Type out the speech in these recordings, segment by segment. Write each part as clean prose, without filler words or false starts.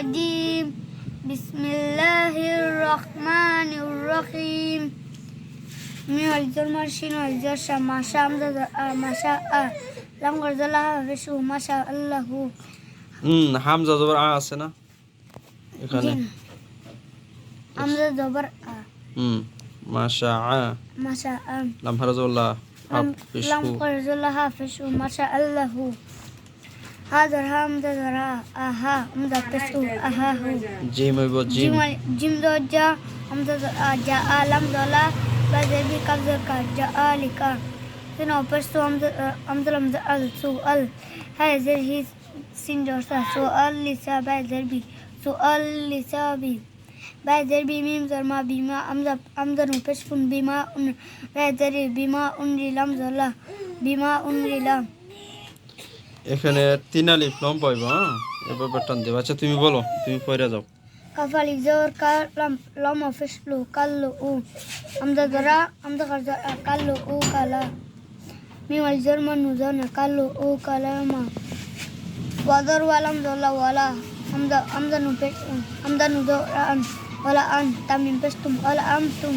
الرجيم بسم الله الرحمن الرحيم من الجمر شين الجرش ما شاء ما شاء لم قرد الله فشو ما شاء الله হামজা জবর আ আছে না এখানে হামজা জবর আ মাশা মাশা লাম হারাজুল্লাহ لم হাফিজহু قرد الله فشو ما شاء الله هذا الحمد لله أها حمد فشو أها هو জিম হইব gym جيم دوجا حمد جاء لم دولا بذبي كذا جاء Then opposed to Amdalam al Su'al. Hay there his sindorsa Su'al Lisa by there be Su'al Lisa be. By there be memes or ma bima Amdan Peshpun bima un by there bima unrilam zola bima unrilam. এখানে তিন আলিফ লম পাইব হ্যাঁ এবার button দেব আচ্ছা তুমি বলো তুমি পড়ে যাও Kafali zor lam ofishlu kallu u. Amdadara amdagarza kallu u kala. Miwal German nuzana kallu o kalama wadar walam dola wala amda nudo an wala an tamim pestum wala amtum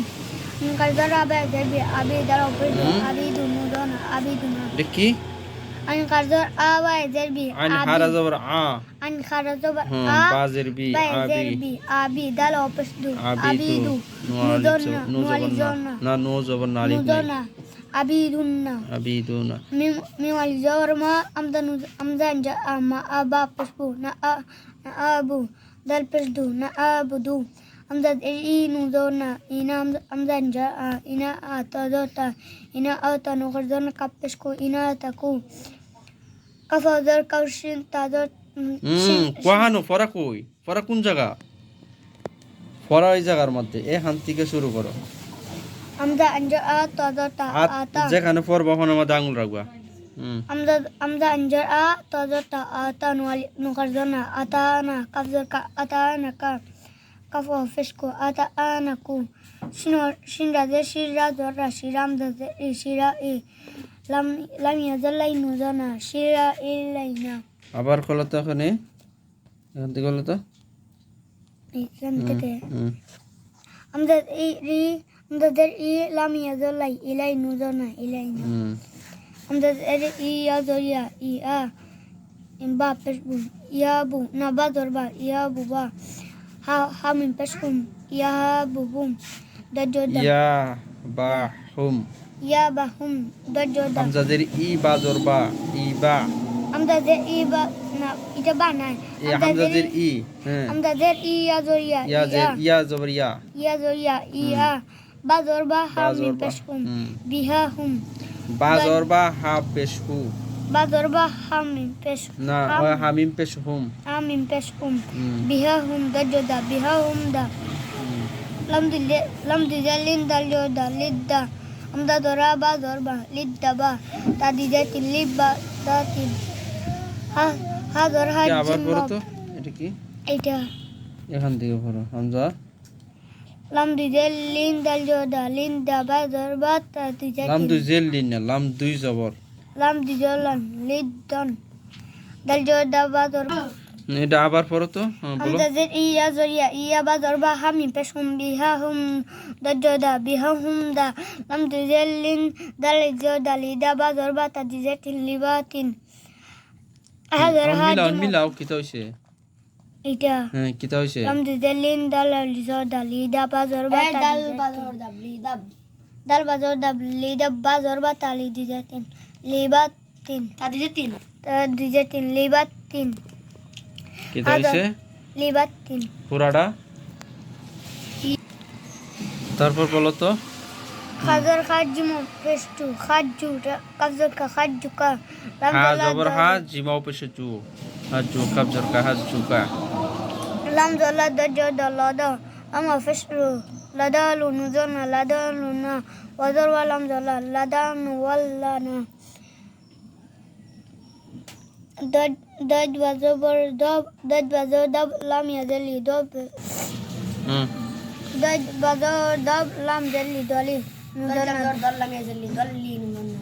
kaldara ba debi abi dara abidu nudana abiduna দেখি an kaldar awa derbi আন হারাজবর আ an kharazaba a বাজের বি ba আবি derbi abi dala opesdu আবিদু nudona নুজবর না নুজবর না আলিফ নাই nudona abidunna আবিদুনা Miwal Zorma Amdan Ma Aba Pespu na Abu Dal Pesdu na Abudu Amdad Inu Dona Ina Amdan Ina Atadota Ina Ata Nukardona Kapesku Ina Taku Kafadar Kaushin Tadot কোহানো ফরা কই ফরা কোন জায়গা ফরা ওই জায়গার মধ্যে এখান থেকে শুরু করো Amda Anja Atadota Ata যেখানে পড়বা ওখানে মধ্যে আঙুল রাখবা Amda Anja Atadota Ata Nukardona Atana Kafzar Atana Ka Kafo Fisku Atana Ku Shinda de Shira Dora Shiram de Shira E Lam Yazalai Nuzana Shira Ilaina আবার খোলো তো এখানে এখান থেকে খোলো তো Amda Amda Lam Yazalai Ilai Nuzana Ilaina Amda Yazoria Ia Imba Pesbu Iabu Naba Dorba Iabu Ba Hamin Peskum Iabubum Dajoda ইয়া বা হুম Iabahum Dajoda হামজাদের ই বা জরবা ই বা Amda Iba na Itaba na এই হামজাদের ই হ্যাঁ Amda Yazoria ইয়া জের ইয়া জবর ইয়া Yazoria Ia Ba Dorba Hamin Zorba. Peskum Bihahum বা জরবা হা পেশহু Ba Dorba Hamin Peskum না হয় হামিম পেশহুম Hamin Peskum Bihahum Dajoda Bihahum da Lam dijalin daljoda lidda Amda Dora Ba Dorba lidda ba Ta dijatin libba datin Ha Dor ha আবার পড়ো তো এটা কি Eta এখান থেকে পড়ো Hamza Lam dijalin daljoda linda Ba Dorba Ta লাম dijatin দুই জেল লিন না লাম দুই জবর Lam dijalan liddan daljoda Ba Dorba এটা আবার পড়ো তো হ্যাঁ বলো Amda iya zoria iya Ba Dorba hamin peshum bihahum dajoda bihahum da Lam dijalin daljoda lida Ba Dorba Ta dijatin libatin মিলাও কিতা হইছে Ita হ্যাঁ কিতা হইছে Lam dijalin daljoda lida Ba Dorba Ta dal Ba Dorba lida Ba Dorba Ta dijatin libatin Ta dijatin libatin কিতা হইছে libatin পুরাটা তারপর বলো তো Khazar khajmu pestu khajju kazar ka khajju ka হা জবর হা জিমাও পেশে জু হাজু কাবজর কা হাজু কা lam zala dajo dalada ama festu ladalu nuzana ladaluna wazar walam zala ladanu wallana dad wazabar dab lam yazali dab dad bazar dab lam yazali dali nuzana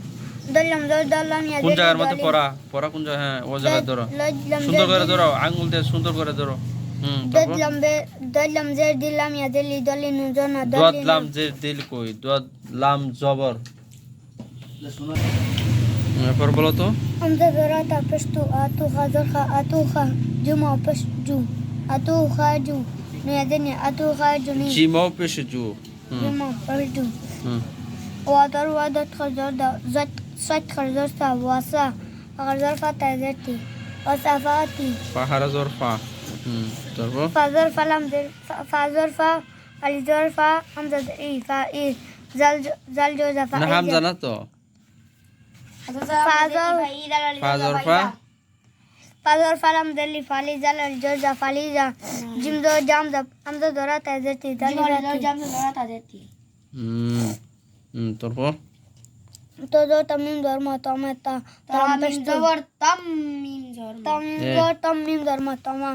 দল্লাম দল্লাম কোন জায়গার মধ্যে পড়া পড়া কোন জায়গা হ্যাঁ ও জায়গায় ধরো সুন্দর করে ধরো আঙ্গুল দিয়ে সুন্দর করে ধরো দদ লম্বে দদ লমজের দিলাম ইয়া দিলি দলি নুজনা দোয়াত দলি লাম জের দিল কই দোয়াত লাম জবর এরপর বলো তো আমজা জরা তা পেশতু আতু খাজর খা আতু খা জুমা পেশ জু আতু খা জু নিয়াদিনি আতু খা জু নি জিমাও পেশে জু জুমা পেশ জু হুম ওয়াদার ওয়াদাত খাজর দা জাত সাত খাজর সা ওয়াসা খাজর ফা তাজাতি ওয়াসাফাতি পাহারা জর ফা তারপর ফাজর ফালাম দের ফাজর ফা আলিজর ফা আমজা ই ফা ই জাল জাল জো জাফা না হামজা না তো ফাজর ফাজর ফা ফাজর ফালাম দেলি ফালি জাল জো জা ফালি জা জিম জো জাম জা আমজা দরা তাজাতি দালি জাম জো দরা তাজাতি তারপর তো জো তামিম ধর্ম তমেতা তালাম পেস্তুল তামিম জর তামিম জো তামিম ধর্ম তমা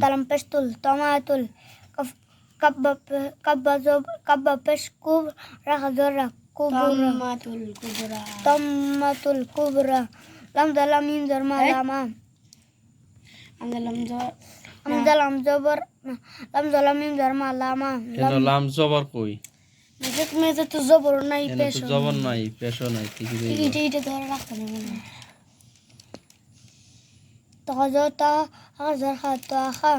তালাম পেস্তুল তমাতুল কাব্বা পেশ কুব রাখা জরা কুবুরা তাম্মাতুল কুবরা তাম্মাতুল কুবরা লাম দালাম মিম ধর্ম লামা আমদালাম জর আমদালাম জবর লাম দালাম মিম ধর্ম লামা এনো লাম জবর কই মুজে তুমি তো জবর নাই এনো পেশ তো জবর নাই পেশো নাই ঠিকই এইটা এইটা ধরে রাখতে নেব না تغزرت أغزر حتى أخا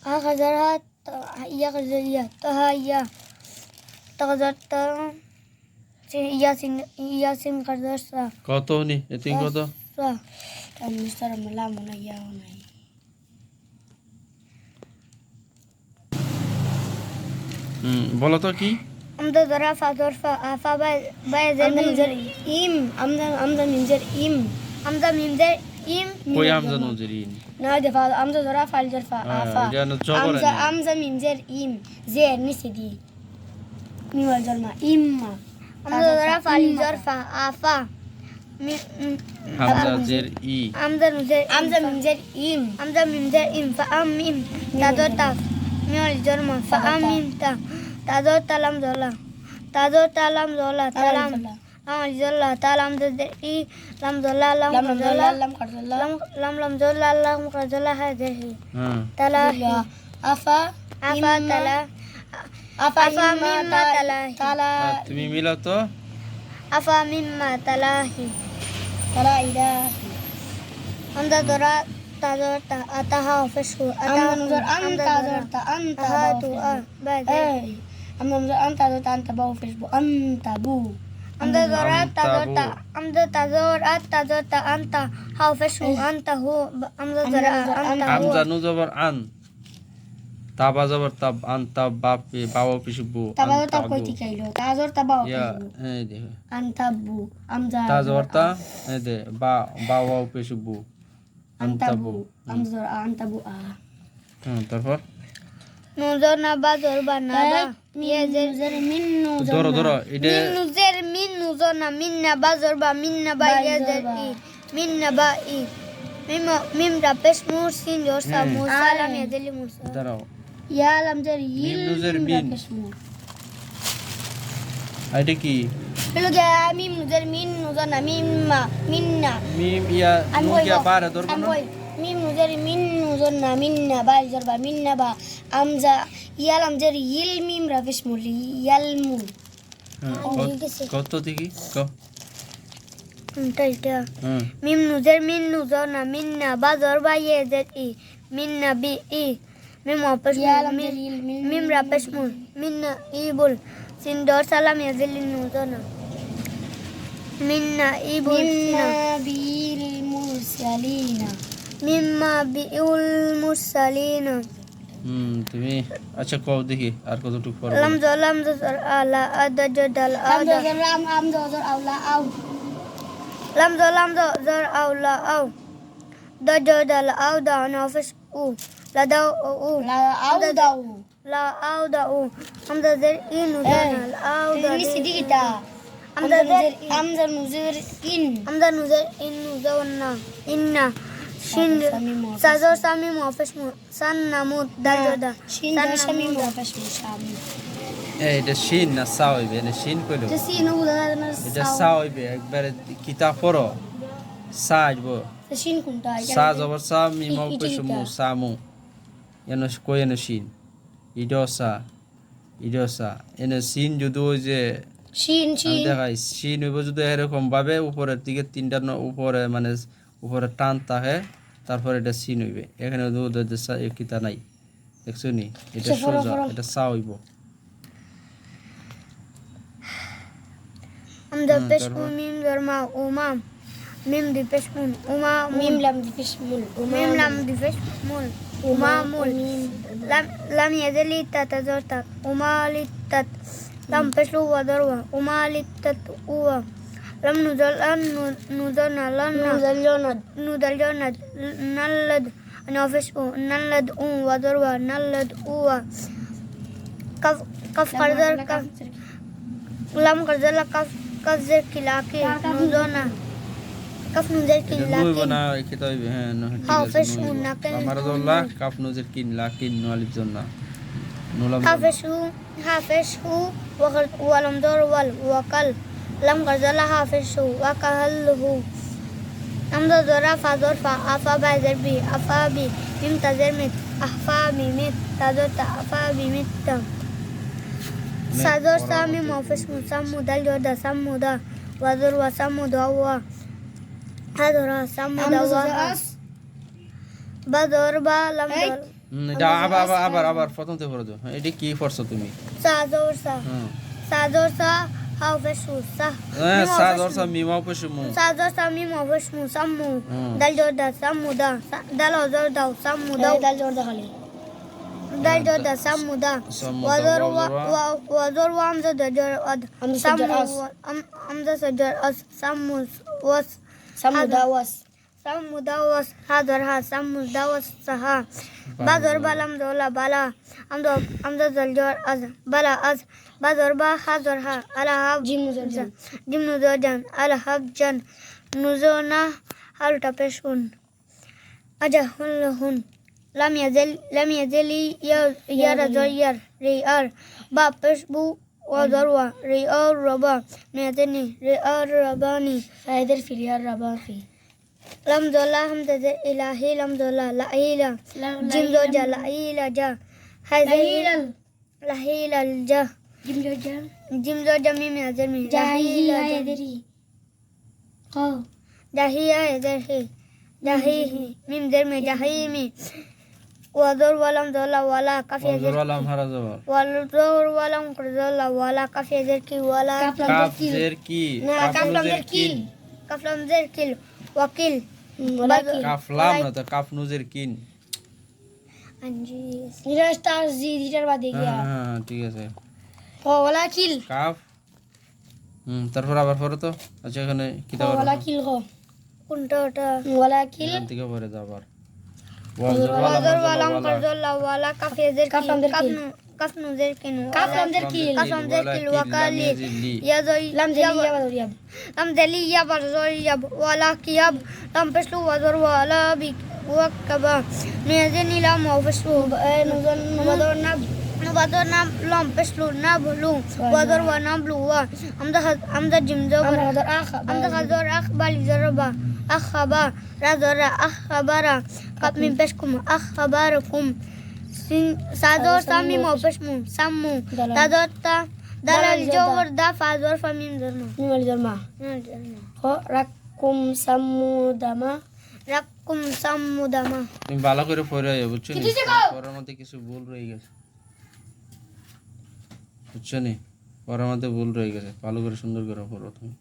أغزرها يغزرية تهيا تغزرت ياسين غزرسا কত নি এতিং কত মিস্টার মালা মনে ইয়াও নাই বলো তো কি أمد ظرافة ظرفة أفا باي আমদা মিমজর زر ইম আমদা মিমজর ইম أمد ميمزر إم কই হামজা নজরিন না দেফা আমদা জরা ফাল জরফা আফা জানো জবর আমজা মিমজর ইম জের নিসিদি মিওয়াল জরমা ইম্মা أمد ظرافة ظرفة أفا হামজা জের ই أمد ميمزر আমজা মিমজর ইম أمد ميمزر إم فأمم تدوتا ميول جرما فأمم تدو تلام زولا تدو تلام زولا تلام زولا تلام زدي لام زولا لام زولا লাম কারদুল্লাহ لام زولا لام زولا هذه হ্যাঁ تلا আফা أفا تلا আফা أفا مما تلاهي তালা তুমি মিলাও তো أفا مما تلاهي তালা ইলা أمد درا تدورتا أتها فشو আমদা মিমজর আনতা জরতা আনতা هاتو بعد এই আমদা মিমজর আনতা জরতা আনতা বাউ ফেসবু আনতা বু أمد درا تدورتا أمد تدورا تدورتا أنت هاو فشو أنت هو أمد درا أنت হামজা هو নু জবর আন তাবা জবর তাব আন তাব বাপে বাবা পিছবু তাবা তা কই তিকাইলো তাজর তা বাউ ইয়া ফেসবু এই দেখো আনতা বু আমজা তা জবর তা এই দে বাবা পিছবু আনতা বু আমজর আনতা বু আ তারপর نوزر نبا زربا نبا يزر মিমজর মিন্নু ধরো ধরো এটা من نوزر من نوزر من نبا زربا من نبا يزر إي من نبا إي ميم رابش مرسين يورسا موسى لم يدلي موسى দাঁড়াও ইয়া লামজর ইল মিমজর মিন। রাকেশমু এটা কি হলো গা মিম নুজর মিন নুজর না মিম্মা মিন্না মিম ইয়া আমি নু কই ইয়া বারে ধরবো আমি না কই মিম নুজর মিন নুজর না মিন্না বাল জরবা মিন্না বা আমজা ইয়াল আমজর ইল মিম রাকেশমু ইয়ালমু হ্যাঁ, কত দেখি تلتا হ্যাঁ ميم نوزر من نوزر من نبا زربا يزر إي من نبي إي ميم رابش ইয়াল আমজর ইল মিন ميم رابش من إيبول سندور سلام يزل نوزر من إيبول মিন্না سنا বিল মুরসালিনা مما بيقول المرسلين তুমি আচ্ছা কও দেখি আর কতটুকু পড়ো لم ظلم زر على أدجد الأود আমজর রাম আমজর আউলা আউ لم ظلم زر أو لا أو دجد الأود نافش أو لدو أو লা আউ দাউ لا أود أو أم ذر إن زر الأود ini sidikita أم ذر আমজর নুজর ইন أم ذر نزر إن زرنا إن شين سازور سامي موفش سن نمود دجدا শিন দশমি মুফাস মুশামি এটা শিন না সা হইবে না শিন কইলো জসি নো বুদানা না এটা সা হইবে একবারে কিতাব পড়ো সা আসবো শিন কোনটা সা জবর সা মিম পেশমু সামু এনে কই এনে সিন ইডসা ইডসা এনে সিন যদি ওই যে শিন আমি শিন দেখাই সিন হইব যদি এরকম ভাবে উপরের দিকে তিনটা উপরে মানে উপরে টান থাকে তারপর এটা সিন হইবে এখানে কিতা নাই দেখছো নি এটা সোজা এটা সা হইব আমজা পেশ উ তারপর? মিম জের মা উমা মিম দি পেশ মুন উমা মিম লাম দি পেশ মুল মিম লাম দি পেশ মুল উমা মুল lam yazali tatazarta umalitat lam peslu wadarwa umalitat uwa lam nudalna lanna nudaljonad nallad nafishu nallad wadarwa nallad uwa kaf qarzar kaf lam qarzala kaf zir kilaki nudona kaf nudal এটা নুইব kilaki না কিতা হইবে হ্যাঁ ঠিক আছে হাফেজু নুইব। নাকেল আমার দল্লা calf নজের কিন লাকিন নোয়ালিফ জন্না নুলাম حافظه ولم دور وكل لم غزل حافظه وكهله أمد ذرا فذر فأفا بذر بي أفا بي مم تذر مت أحفا بمت تذر تأفا بمت سذر سامي موفش مسمو دل جود سمو دا وذر وسمو دوا هذر سمو دوا بدر با لم دور এটা আবার প্রথম থেকে পড়ো এটা কি পড়ছো তুমি سازور سا হ্যাঁ سازور سا حافظه سا হ্যাঁ সা দরসা মিমাও পড়ছো মু سازور سا ميم وفش مسمو হুম। دل جود سمو دا دل وذر دا سمو دا দাল জোর দেখালি دل جود سمو دا سمو دا وذر وذر وذر وامزة دجر أد همزة سمو سجر أس. أمزة سجر أس سمو وس সামু দাওয়াস سمو داوس هذر ها سمو داوس سها بدر بلم دولا بلا أمزة زلجر أز بلا أز بدر با هذر ها على هاب জিম জোর جم نزوجان على هاب جن نزونا هل تبشون أجهن لهن لم يزل يا رجل ريار بابش بو وذروة ريار ربا نيتني ريار رباني ফায়দের ফিরিয়ার রাবাফি لم دولا هم تزر إلهي لم دولا لا إله جم زوجا لا إله جا هذه لا إله الجا জিম জোর جم زوجا ميم يزر مي জাহিয়া এদেরি ক جاهية يزرهي جاهيه ميم زر مي جاهيمي وذر ولم دولا ولا كف ওজর يزر আলাম হারা জবর والذر ولم كرزولا ولا كف يزر كي ولا কাফ জের কি না কাফ কাফলাম নুজের কিন كف لم زر كيل وكيل ওয়ালাকিল কাফলাম না তো কাফ নুজের কিন أنجيس নিরা স্টার জি দিটার বাদে গিয়া হ্যাঁ হ্যাঁ ঠিক আছে ওয়ালাকিল কাফ তারপর আবার পড়ো তো আচ্ছা এখানে কিতা পড়ো ওয়ালাকিল গ كنت ওয়ালাকিল এখান থেকে পড়ে যাও আবার وذر ولم كرزولا ولا كف يزر كف لم زر كيل. كف نزر كين কাফলাম দের কিল كف لم زر كيل وكالي يا زوي লাম জেলিয়া বাদরিয়াব لم دلي يا برزول يب ولا كياب لم بسلو وذر ولا بك وكبا نيزني لا موفسو নুজন নুবাদর নাব نبضر نب لم بسلو نبلو وذر ونبلو أمدا جمزو আমরা ওদের আখ أمدا غزور أخبال زربا أخبا رزر أخبارا قد من بشكم أخباركم سادور سامي موفسمو سمو تادور تا دلال جور دا فازور فمين زرمو মিমালি জর্মা খ রাকুম সামুদামা رقم سمو دما তুমি ভালো করে পড়ে আইও বুঝছো নি পড়ার মধ্যে কিছু ভুল রয়ে গেছে বুঝছো নি পড়ার মধ্যে ভুল রয়ে গেছে ভালো করে সুন্দর করে পড়ো তুমি